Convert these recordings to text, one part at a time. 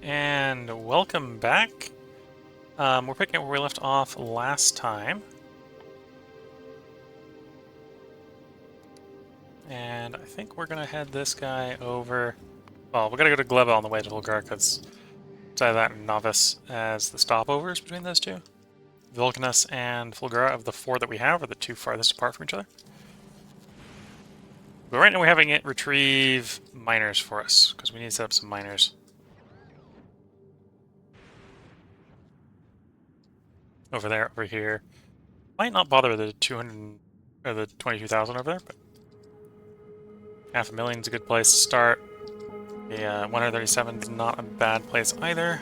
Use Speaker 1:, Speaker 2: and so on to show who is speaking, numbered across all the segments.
Speaker 1: And welcome back. We're picking up where we left off last time. And I think we're going to head this guy over... Well, we're going to go to Gleba on the way to Volgar, because it's either that and Novice as the stopovers between those two. Vulcanus and Fulgura, of the four that we have, are the two farthest apart from each other. But right now we're having it retrieve miners for us, because we need to set up some miners. Over there, over here. Might not bother with the 200 or the 22,000 over there, but 500,000 is a good place to start. The 137 is not a bad place either.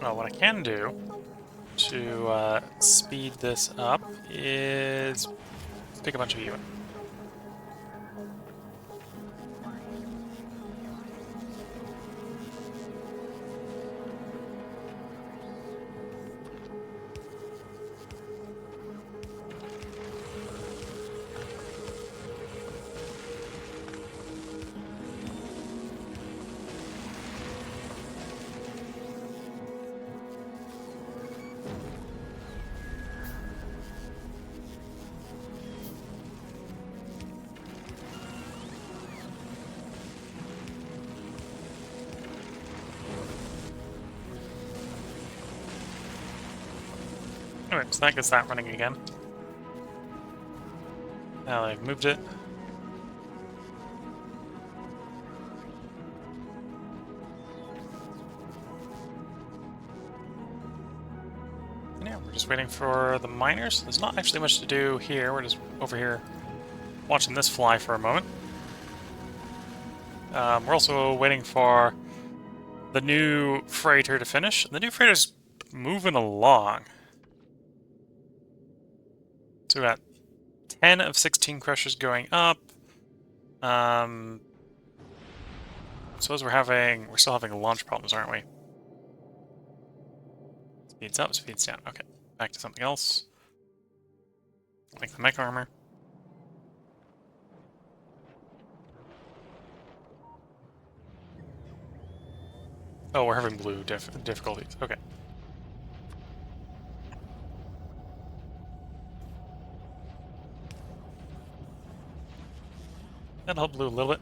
Speaker 1: Well, what I can do to speed this up is pick a bunch of you in. Alright, so that gets that running again. Now they've moved it. And yeah, we're just waiting for the miners. There's not actually much to do here. We're just over here watching this fly for a moment. We're also waiting for the new freighter to finish. The new freighter's moving along. So we got 10 of 16 crushers going up. Suppose we're still having launch problems, aren't we? Speeds up, speeds down. Okay, back to something else. Like the mech armor. Oh, we're having blue difficulties. Okay. That'll help blue a little bit.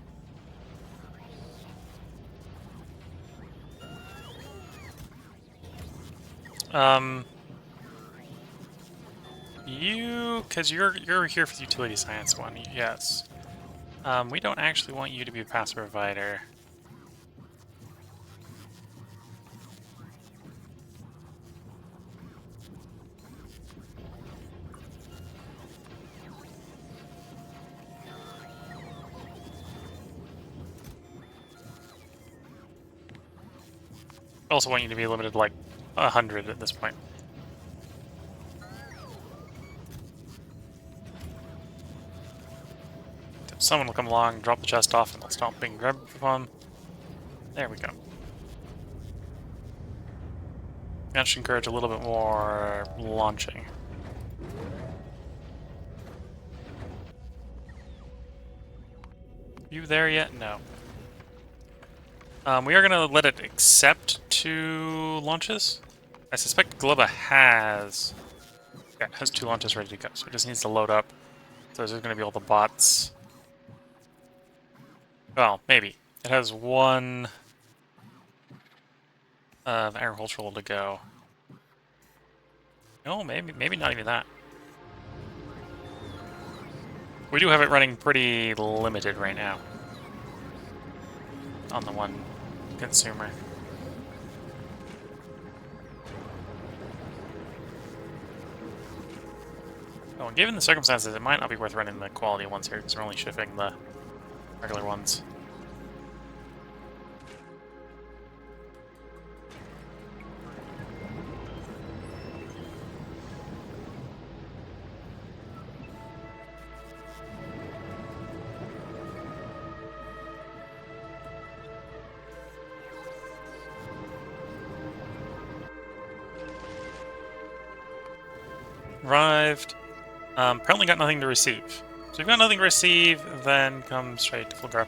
Speaker 1: Because you're here for the utility science one, yes. We don't actually want you to be a passive provider. I also want you to be limited to like 100 at this point. Someone will come along, drop the chest off, and they'll stop being grabbed upon. There we go. That should encourage a little bit more launching. You there yet? No. We are going to let it accept 2 launches. I suspect Gleba has... Yeah, it has 2 launches ready to go, so it just needs to load up. So there's going to be all the bots. Well, maybe. It has 1 agricultural to go. No, maybe not even that. We do have it running pretty limited right now on the 1 consumer. Well, given the circumstances, it might not be worth running the quality ones here because we're only shipping the regular ones. Arrived. Apparently got nothing to receive. So if you've got nothing to receive, then come straight to Fulgar.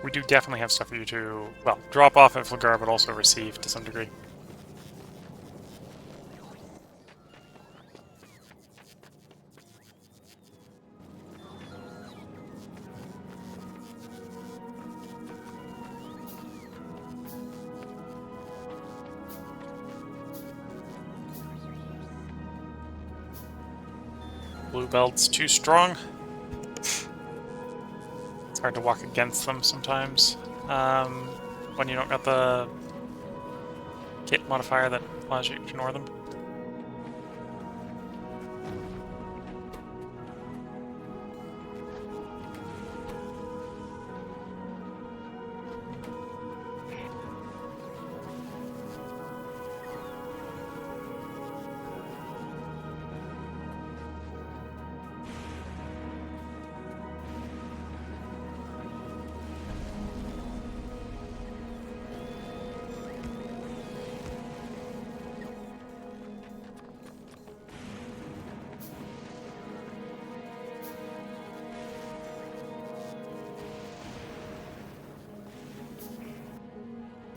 Speaker 1: We do definitely have stuff for you to, well, drop off at Fulgar, but also receive to some degree. Blue belt's too strong. It's hard to walk against them sometimes. When you don't got the kit modifier that allows you to ignore them.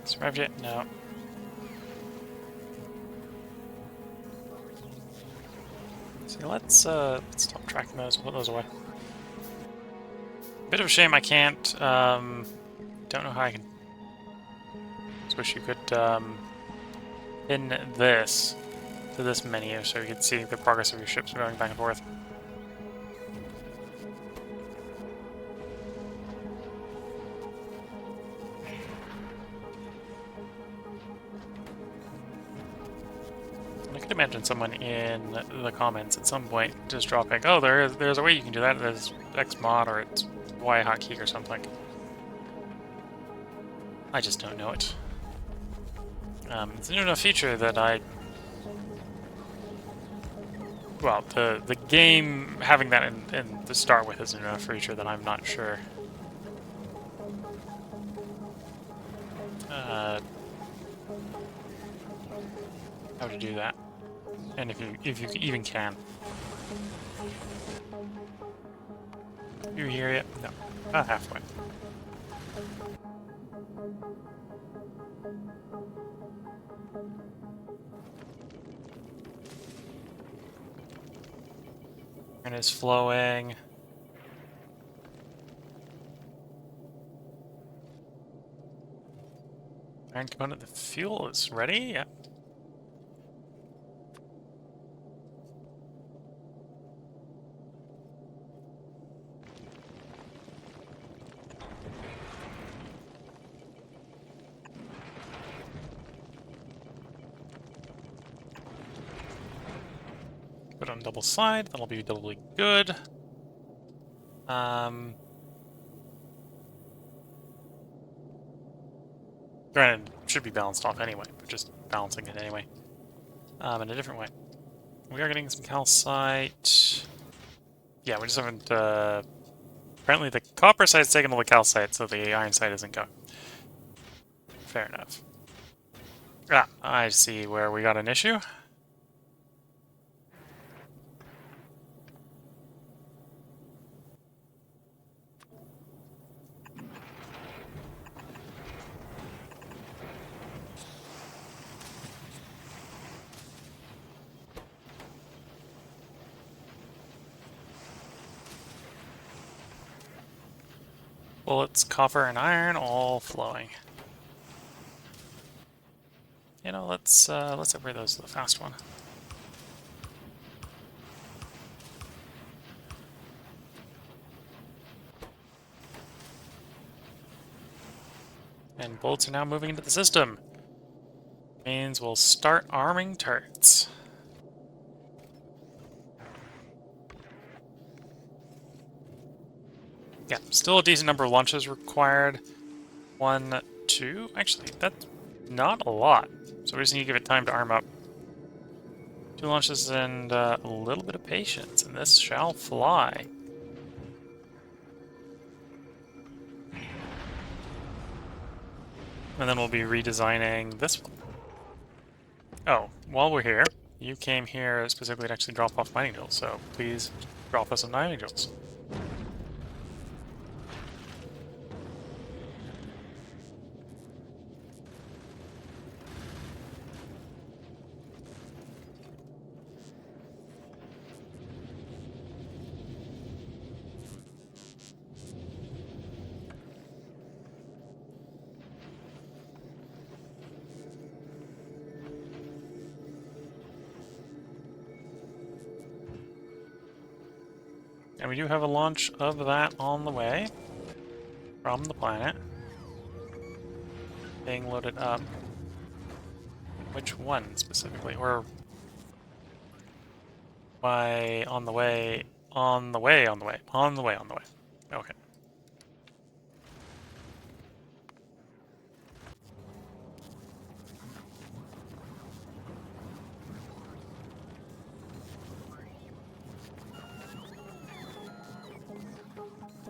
Speaker 1: Survived yet? No. So let's stop tracking those and put those away. Bit of a shame I can't, don't know how I can. Just wish you could, pin this to this menu so you could see the progress of your ships going back and forth. I could imagine someone in the comments at some point just dropping, oh, there's a way you can do that, there's X mod or it's Y hotkey or something. I just don't know it. It's a new enough feature that well, the game having that in to start with is a new enough feature that I'm not sure how to do that, and if you even can. You hear it? No, about halfway. And it's flowing. Iron component, the fuel is ready. Yeah. Put on double side, that'll be doubly good. Granted, it should be balanced off anyway, but just balancing it anyway. In a different way. We are getting some calcite. Yeah, we just haven't, apparently the copper side's taken all the calcite, so the iron side isn't going. Fair enough. Ah, I see where we got an issue. Bullets, copper, and iron all flowing. You know, let's upgrade those to the fast one. And bullets are now moving into the system. Means we'll start arming turrets. Yeah, still a decent number of launches required. 1, 2, actually, that's not a lot. So we just need to give it time to arm up. 2 launches and a little bit of patience, and this shall fly. And then we'll be redesigning this one. Oh, while we're here, you came here specifically to actually drop off mining tools, so please drop us some mining tools. And we do have a launch of that on the way from the planet. Being loaded up. Which one specifically? Or why on the way, on the way, on the way, on the way, on the way. Okay.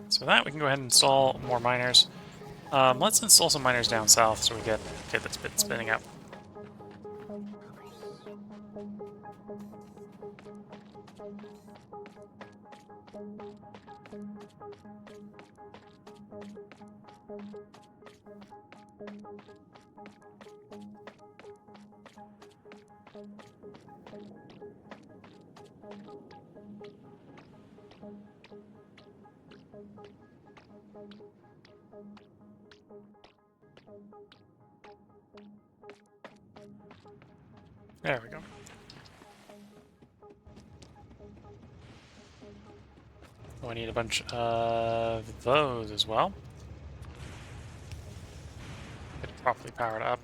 Speaker 1: So with that, we can go ahead and install more miners. Let's install some miners down south so we get this bit spinning up. There we go. Oh, I need a bunch of those as well. Get it properly powered up.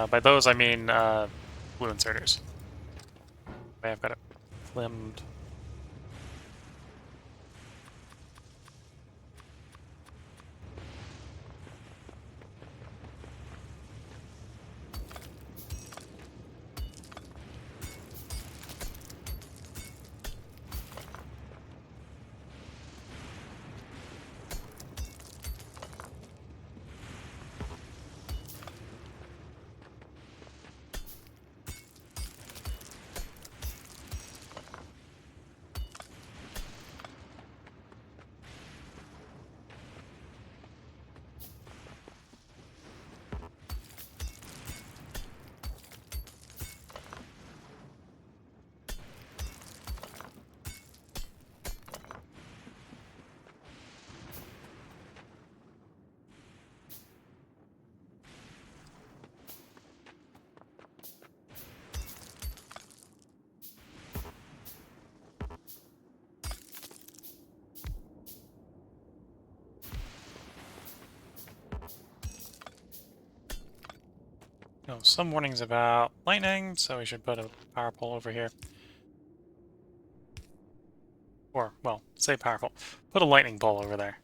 Speaker 1: By those, I mean blue inserters. I've got it limbed. No, some warnings about lightning, so we should put a power pole over here. Or, well, say power pole. Put a lightning pole over there.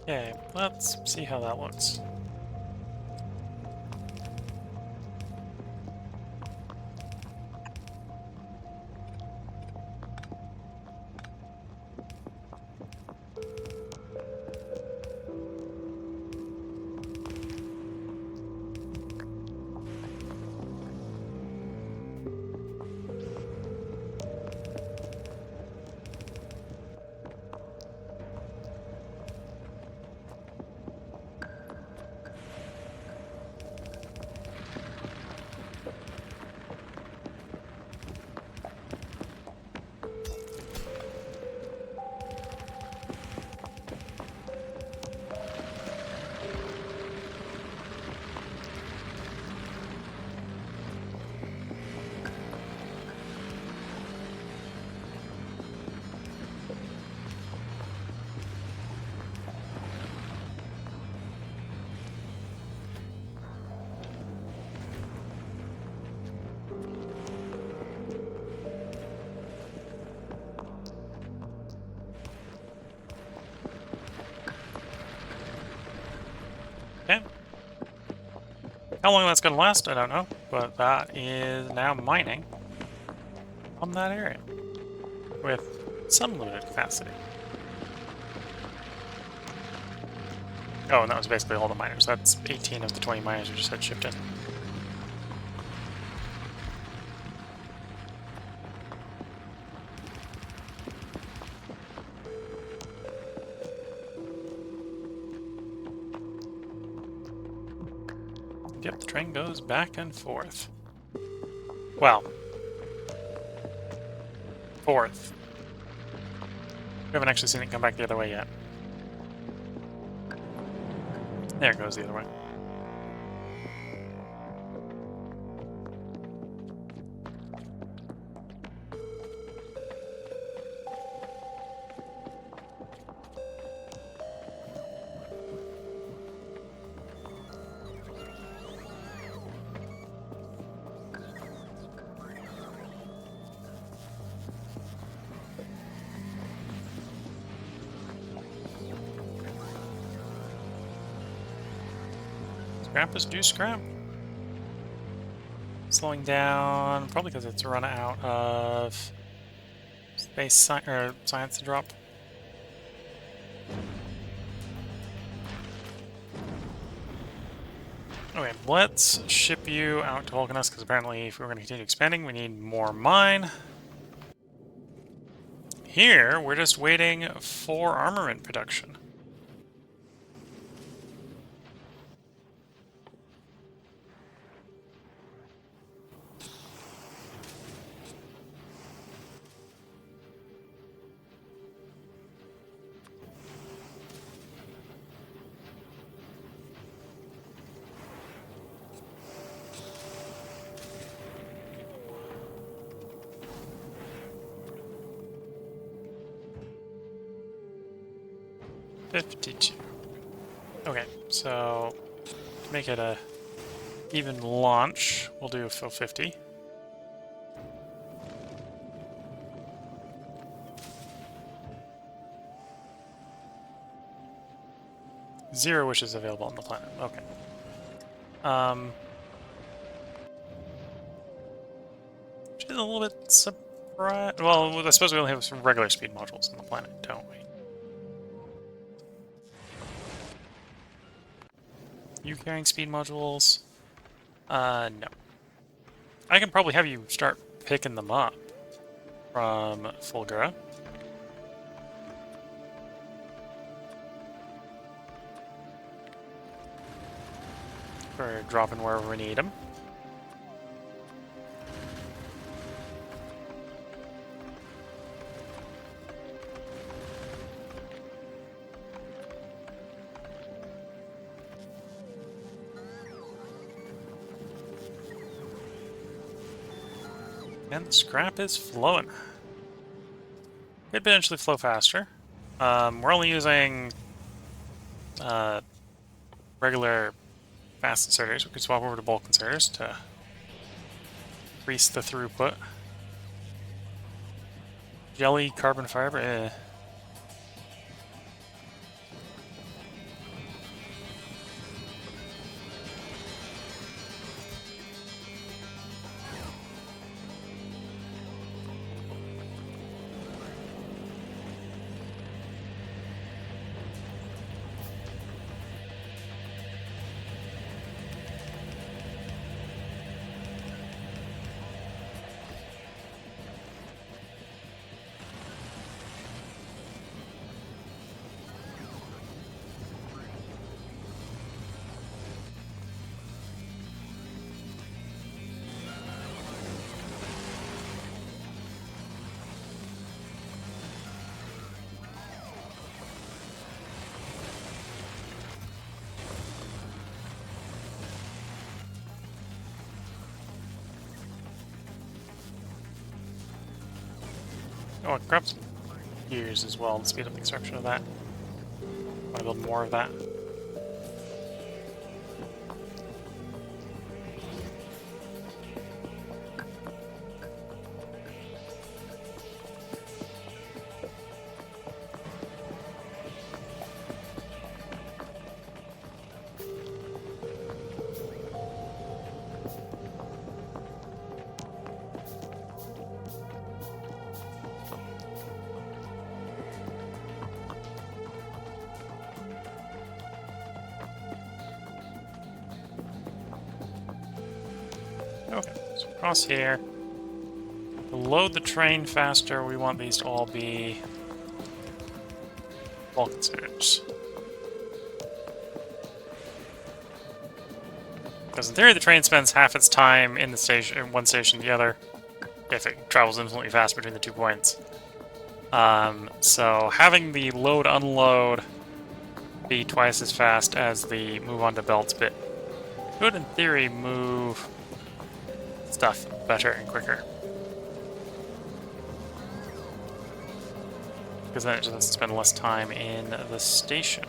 Speaker 1: Okay, let's see how that looks. How long that's going to last, I don't know, but that is now mining on that area with some limited capacity. Oh, and that was basically all the miners. That's 18 of the 20 miners we just had shipped in. Yep, the train goes back and forth. Well, forth. We haven't actually seen it come back the other way yet. There it goes the other way. Scrappers do scrap. Slowing down, probably because it's run out of space science to drop. Okay, let's ship you out to Vulcanus, because apparently if we're going to continue expanding, we need more mine. Here, we're just waiting for armament production. $52. Okay, so to make it a even launch, we'll do a full 50. Zero wishes available on the planet. Okay. Which is a little bit surprised. Well, I suppose we only have some regular speed modules on the planet, don't we? You carrying speed modules? No. I can probably have you start picking them up from Fulgura. For dropping wherever we need them. And the scrap is flowing. Could potentially flow faster. We're only using regular fast inserters. We could swap over to bulk inserters to increase the throughput. Jelly, carbon fiber, eh. Oh, it grabs gears as well to speed up the construction of that. Want to build more of that. across here. To load the train faster, we want these to all be Vulcan scooters. Because in theory, the train spends half its time in the station, in one station to the other, if it travels infinitely fast between the 2 points. So having the load-unload be twice as fast as the move on to belts bit could, in theory, move stuff better and quicker. Because then it just has to spend less time in the station.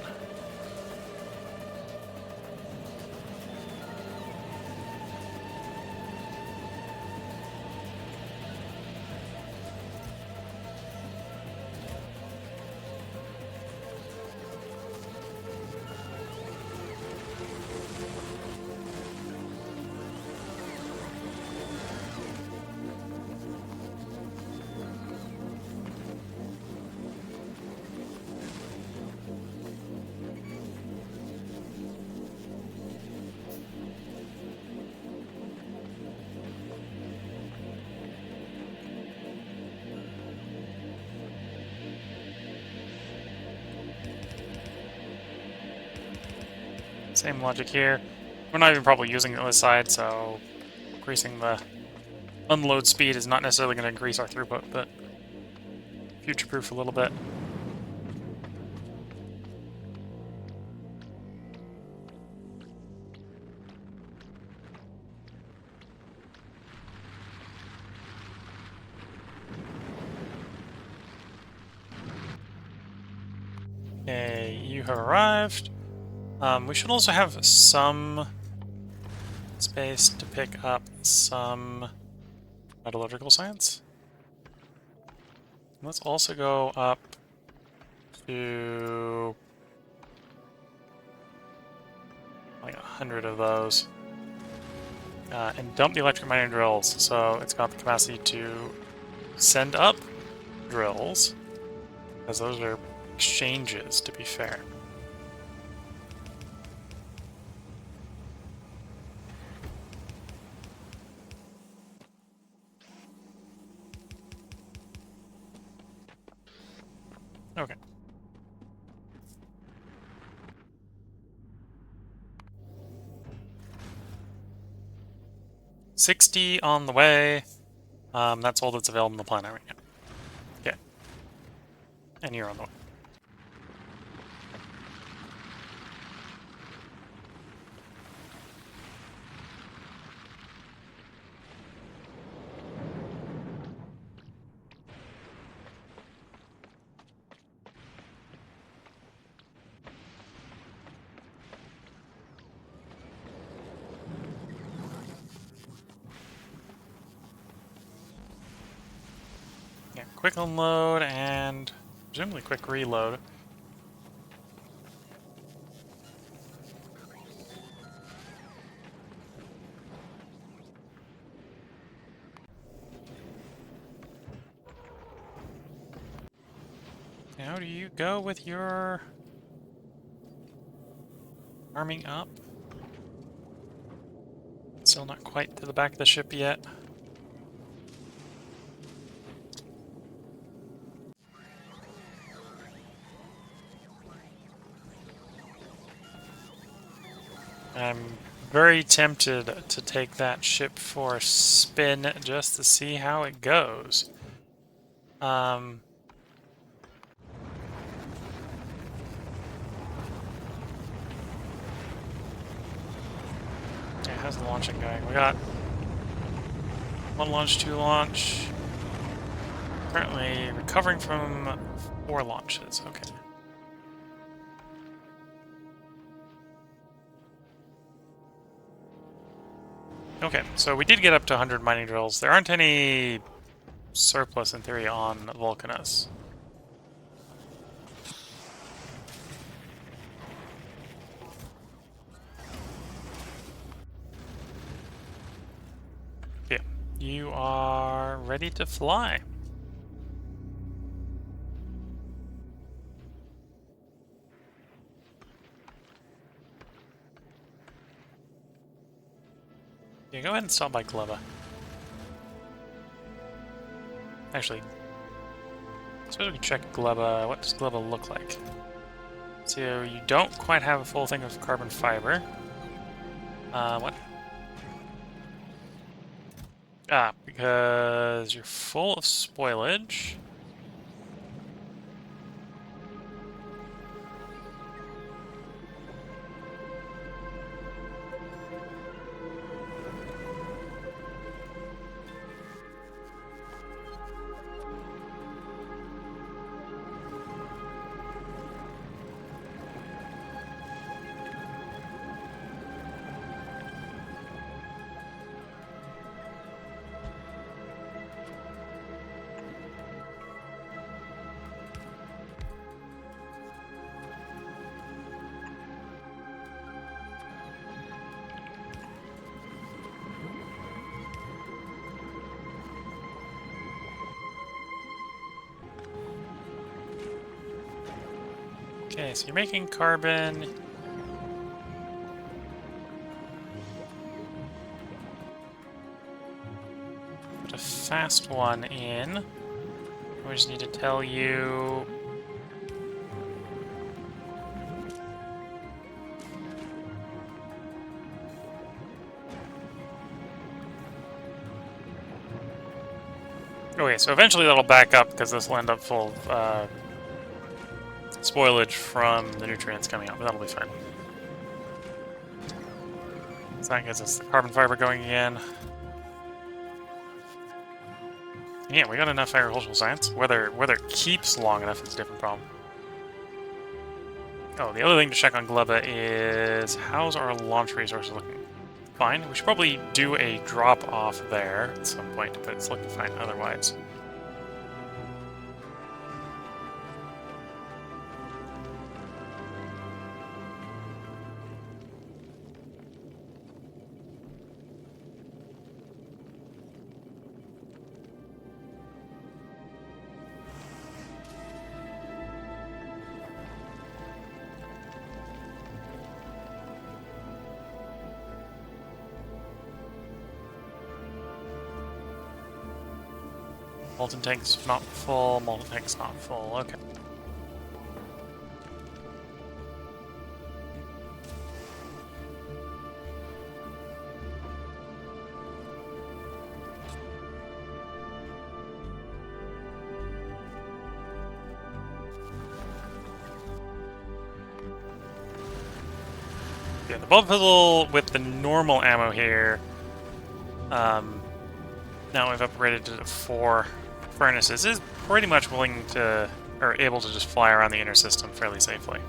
Speaker 1: Same logic here. We're not even probably using it on this side, so increasing the unload speed is not necessarily going to increase our throughput, but future-proof a little bit. Okay, you have arrived. We should also have some space to pick up some metallurgical science. Let's also go up to like 100 of those. And dump the electric mining drills, so it's got the capacity to send up drills, because those are exchanges, to be fair. Okay. $60 on the way. That's all that's available on the planet right now. Okay. And you're on the way. Yeah, quick unload and presumably quick reload. How do you go with your arming up? Still not quite to the back of the ship yet. I'm very tempted to take that ship for a spin just to see how it goes. Yeah, how's the launching going? We got 1 launch, 2 launch. Currently recovering from 4 launches. Okay. Okay, so we did get up to 100 mining drills. There aren't any surplus, in theory, on Vulcanus. Yeah, you are ready to fly. Yeah, go ahead and stop by Gleba. Actually, I suppose we can check gleba. What does gleba look like? So you don't quite have a full thing of carbon fiber. What? Ah, because you're full of spoilage. Okay, so you're making carbon. Put a fast one in. We just need to tell you. Okay, so eventually that'll back up because this will end up full of spoilage from the nutrients coming out, but that'll be fine. So that gets us the carbon fiber going again. Yeah, we got enough agricultural science. Whether it keeps long enough is a different problem. Oh, the other thing to check on gleba is how's our launch resources looking? Fine. We should probably do a drop off there at some point, but it's looking fine otherwise. Molten tank's not full, molten tank's not full, okay. Yeah, the bullet pistol with the normal ammo here, now we've upgraded to 4 furnaces, is pretty much willing to, or able to just fly around the inner system fairly safely.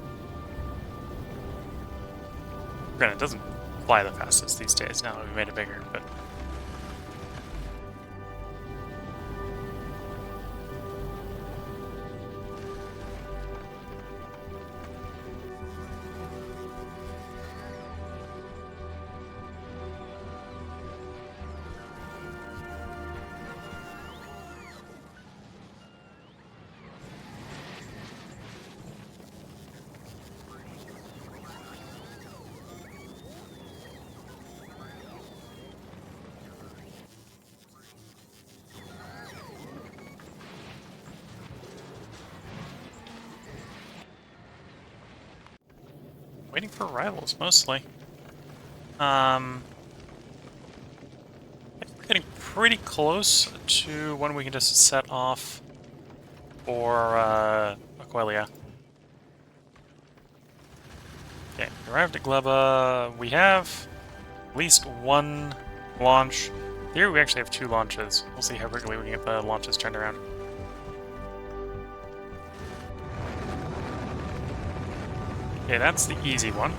Speaker 1: Granted, it doesn't fly the fastest these days now that we've made it bigger, but... Waiting for arrivals, mostly. I think we're getting pretty close to when we can just set off for Aqualia. Okay, we arrived at Gleba. We have at least 1 launch. Here we actually have 2 launches. We'll see how quickly we can get the launches turned around. Okay, that's the easy one.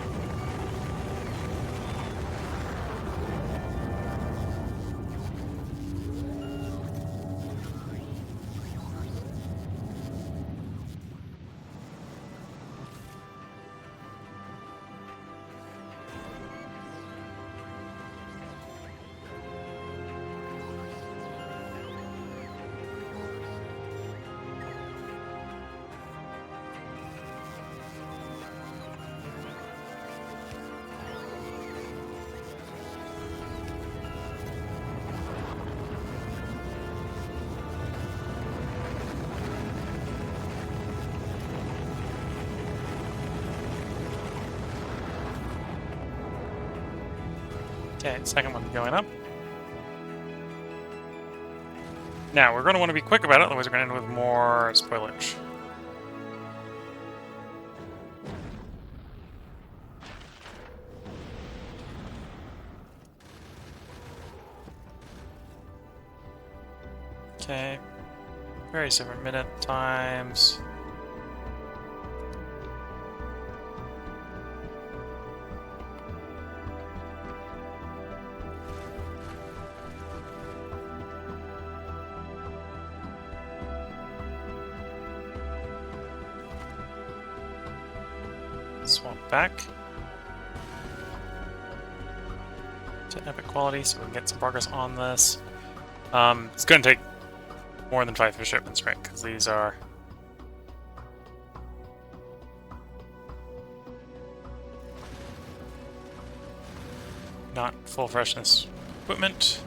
Speaker 1: Okay, second one going up. Now, we're going to want to be quick about it, otherwise we're going to end with more spoilage. Okay. Very different minute times. Swap back to epic quality so we can get some progress on this. It's going to take more than 5 shipments, right? Because these are not full freshness equipment.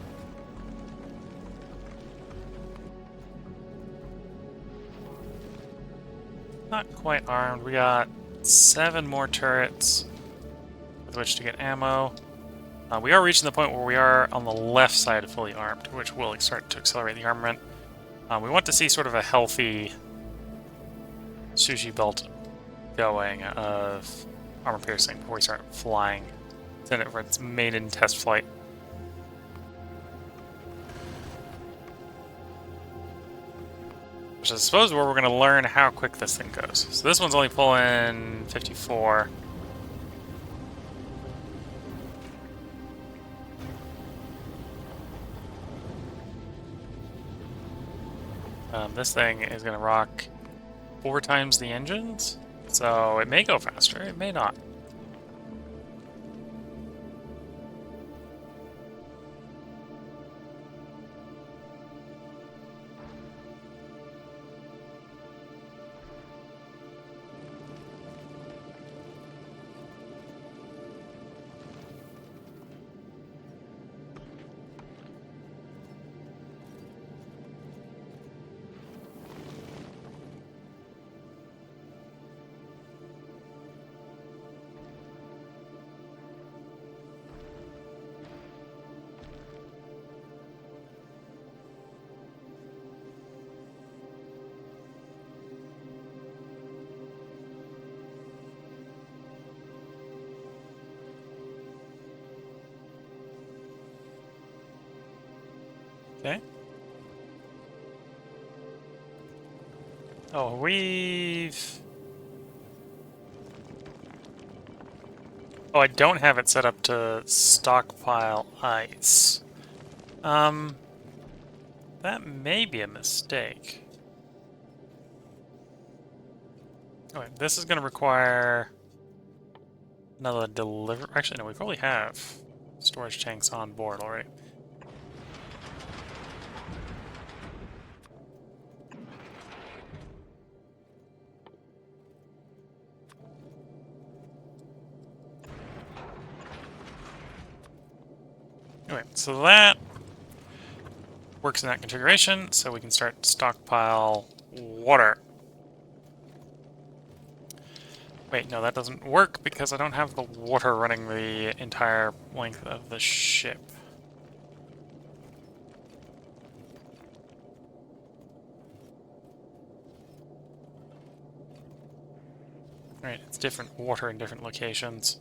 Speaker 1: Not quite armed. We got 7 more turrets with which to get ammo. We are reaching the point where we are on the left side of fully armed, which will start to accelerate the armament. We want to see sort of a healthy sushi belt going of armor piercing before we start flying. Send it for its maiden test flight. Which I suppose where we're going to learn how quick this thing goes. So this one's only pulling 54. This thing is going to rock 4 times the engines, so it may go faster, it may not. Okay. Oh, we've... Oh, I don't have it set up to stockpile ice. That may be a mistake. Okay, this is going to require another delivery. Actually, no, we probably have storage tanks on board already. Okay, so that works in that configuration, so we can start to stockpile water. Wait, no, that doesn't work because I don't have the water running the entire length of the ship. Right, it's different water in different locations.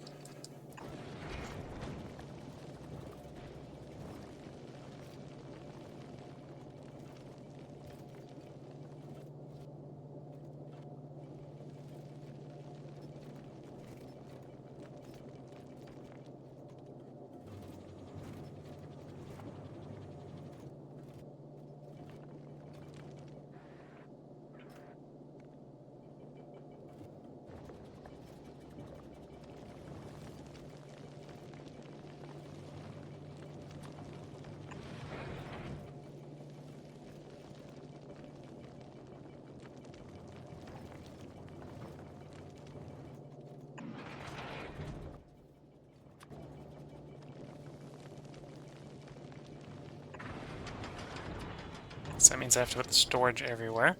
Speaker 1: So that means I have to put the storage everywhere.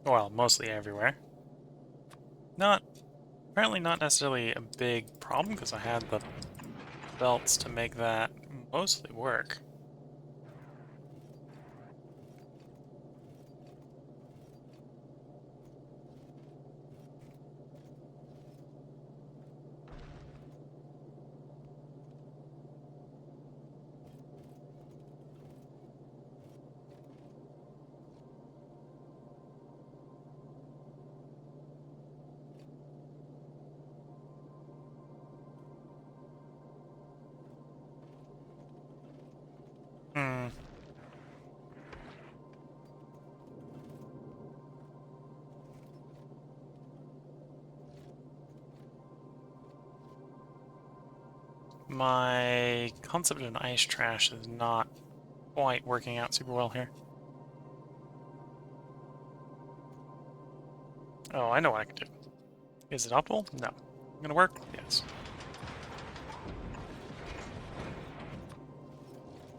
Speaker 1: Well, mostly everywhere. Not Apparently not necessarily a big problem, because I had the belts to make that mostly work. Hmm. My concept of an ice trash is not quite working out super well here. Oh, I know what I can do. Is it optimal? No. Gonna work? Yes.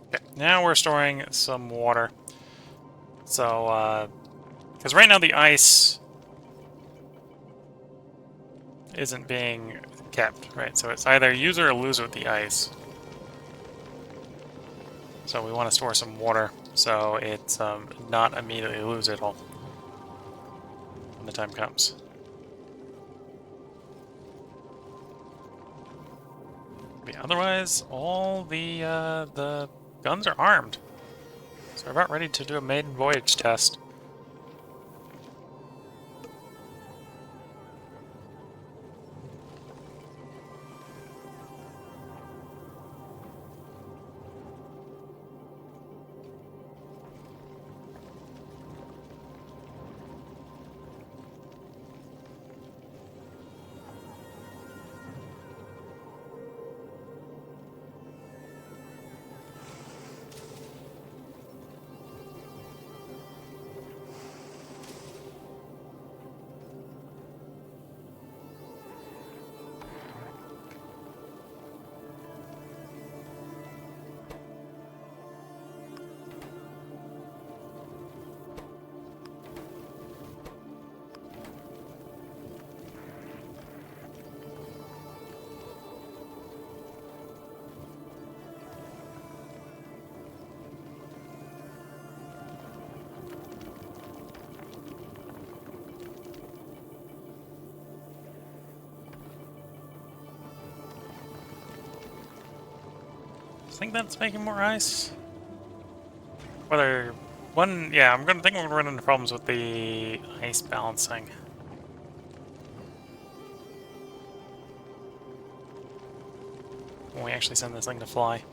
Speaker 1: Okay, now we're storing some water. So, because right now the ice isn't being kept, right? So it's either use it or lose it with the ice. So we want to store some water so it's not immediately lose it all when the time comes. But otherwise, all the guns are armed. So we're about ready to do a maiden voyage test. I think that's making more ice. Whether one, yeah, I'm gonna think we're gonna run into problems with the ice balancing. When we actually send this thing to fly.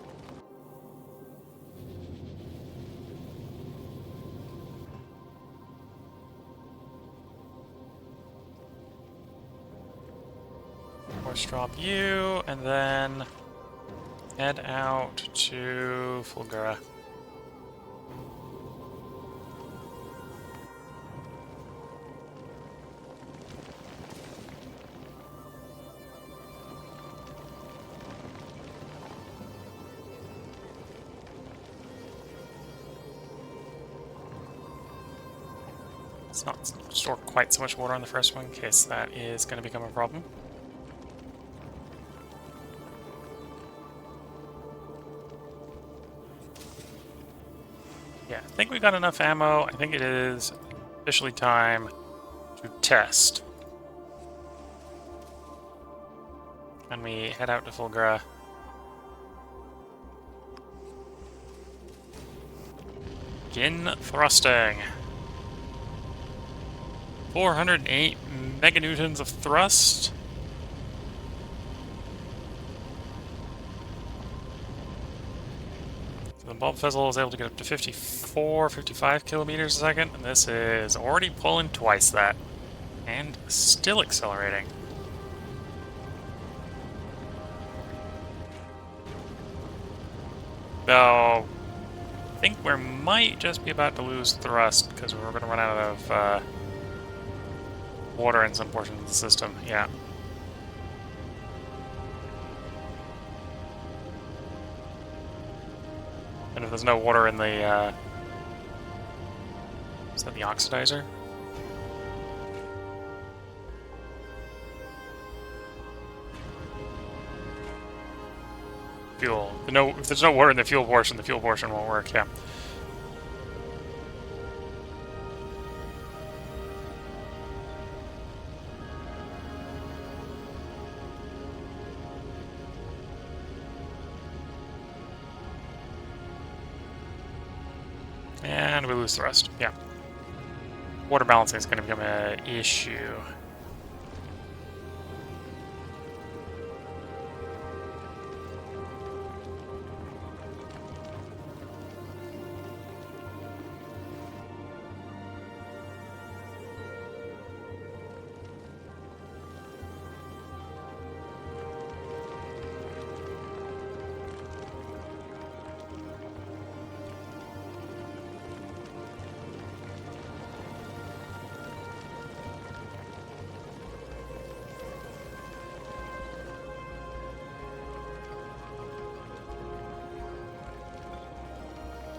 Speaker 1: Force drop you, and then head out to Fulgura. Let's not store quite so much water on the first one in case that is going to become a problem. Yeah, I think we got enough ammo. I think it is officially time to test. And we head out to Fulgura. Begin thrusting. 408 meganewtons of thrust. So the bulb fizzle is able to get up to 54, 55 kilometers a second, and this is already pulling twice that. And still accelerating. Though, I think we might just be about to lose thrust, because we're going to run out of water in some portions of the system, yeah. And if there's no water in the, is that the oxidizer? fuel. If there's no water in the fuel portion won't work, yeah. And we lose the rest, yeah. Water balancing is going to become an issue.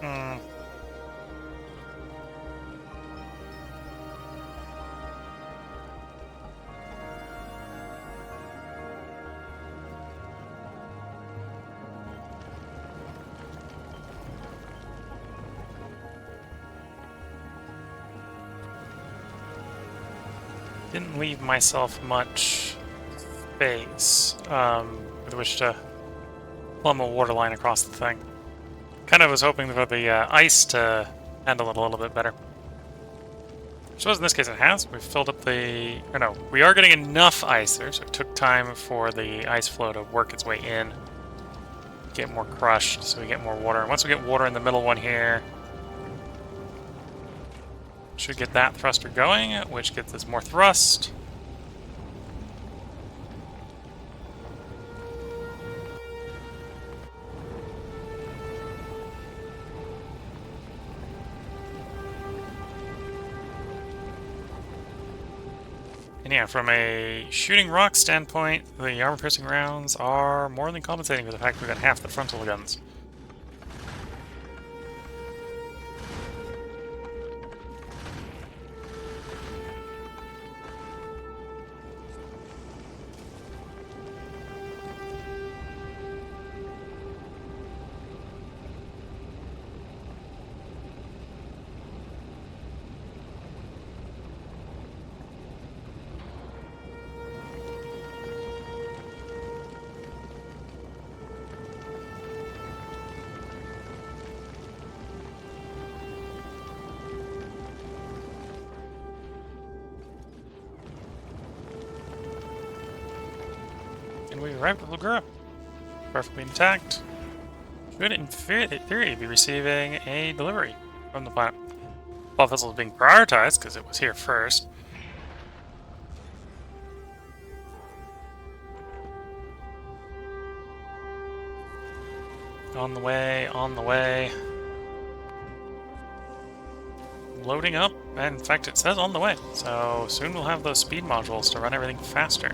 Speaker 1: Hmm. Didn't leave myself much space with which to plumb a water line across the thing. Kind of was hoping for the ice to handle it a little bit better. I suppose in this case it has. We've filled up the... Or no, we are getting enough ice there, so it took time for the ice flow to work its way in. Get more crushed, so we get more water. And once we get water in the middle one here, should get that thruster going, which gets us more thrust. And yeah, from a shooting rock standpoint, the armor-piercing rounds are more than compensating for the fact we've got half the frontal guns. And we arrived at Lugura. Perfectly intact. Should, in theory, be receiving a delivery from the planet. Well, vessel is being prioritized because it was here first. On the way, on the way. Loading up, and in fact it says on the way, so soon we'll have those speed modules to run everything faster.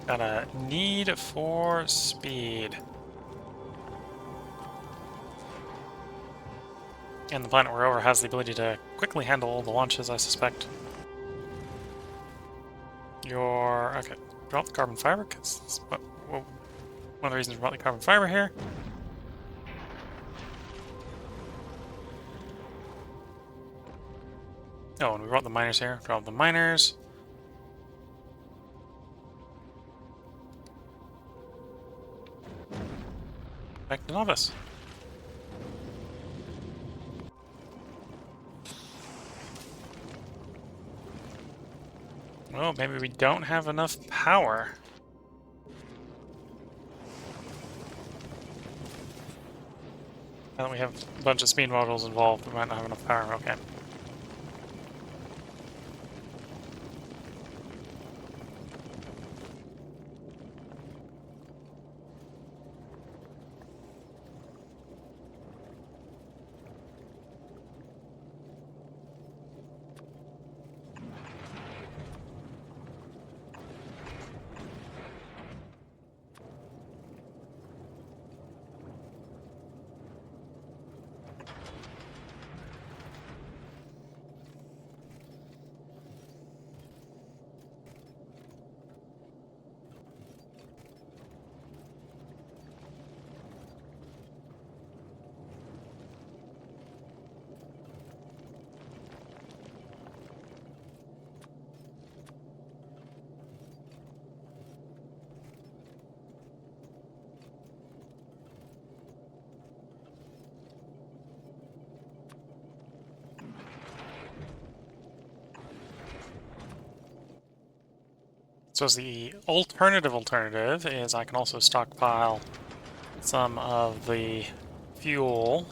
Speaker 1: Got a need for speed. And the planet we're over has the ability to quickly handle all the launches, I suspect. Okay, drop the carbon fiber, because it's one of the reasons we brought the carbon fiber here. Oh, and we brought the miners here. Drop the miners. Back to Novice. Well, maybe we don't have enough power. Now that we have a bunch of speed modules involved, we might not have enough power. Okay. So as the alternative is I can also stockpile some of the fuel.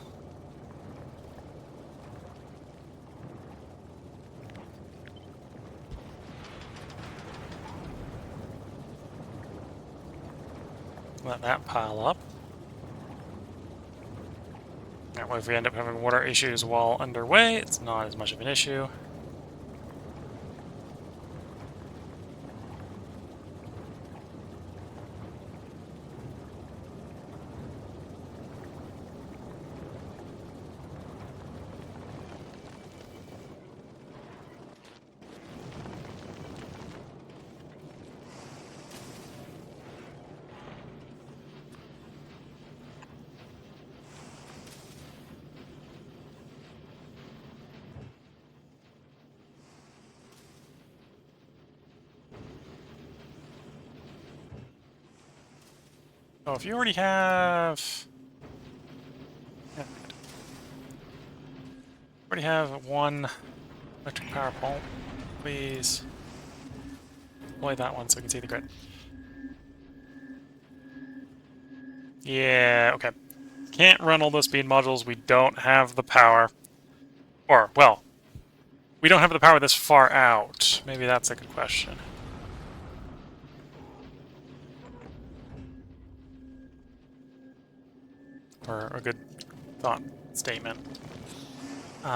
Speaker 1: Let that pile up. That way if we end up having water issues while underway, it's not as much of an issue. So if you already have... Yeah, already have one electric power pole, please deploy that one so we can see the grid. Yeah, okay. Can't run all those speed modules. We don't have the power. Or, well, we don't have the power this far out. Maybe that's a good question. Or a good thought statement. Okay.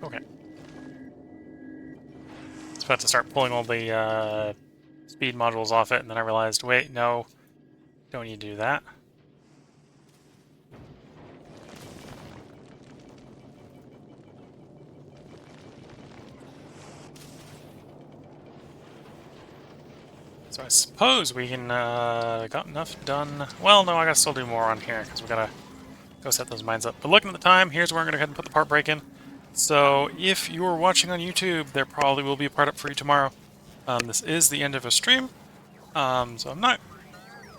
Speaker 1: I was about to start pulling all the speed modules off it, and then I realized, wait, no, don't need to do that. So I suppose we can, got enough done. Well, no, I gotta still do more on here, because we gotta go set those mines up. But looking at the time, here's where I'm gonna go ahead and put the part break in. So if you're watching on YouTube, there probably will be a part up for you tomorrow. This is the end of a stream, so I'm not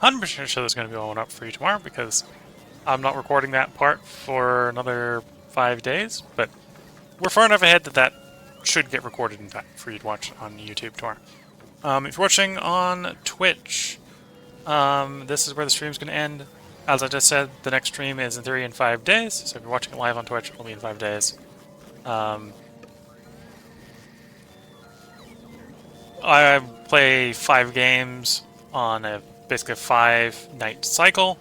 Speaker 1: 100% sure there's going to be one up for you tomorrow, because I'm not recording that part for another 5 days, but we're far enough ahead that that should get recorded in time for you to watch on YouTube tomorrow. If you're watching on Twitch, this is where the stream's going to end. As I just said, the next stream is in theory in 5 days, so if you're watching it live on Twitch, it'll be in 5 days. I play 5 games on a basically a 5-night cycle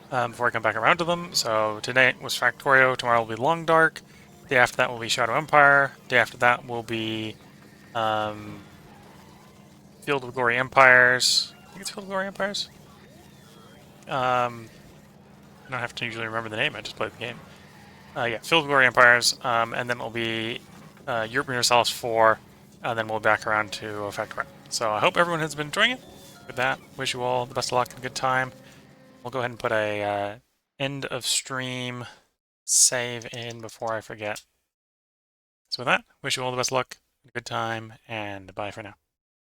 Speaker 1: before I come back around to them. So today was Factorio, tomorrow will be Long Dark, day after that will be Shadow Empire, day after that will be Field of Glory Empires. I think it's Field of Glory Empires. I don't have to usually remember the name, I just play the game. Yeah, Field of Glory Empires, and then it'll be Europe Universalis 4, and then we'll be back around to Factorio. So I hope everyone has been enjoying it. With that, wish you all the best of luck and a good time. We'll go ahead and put a end of stream save in before I forget. So with that, wish you all the best of luck, a good time, and bye for now.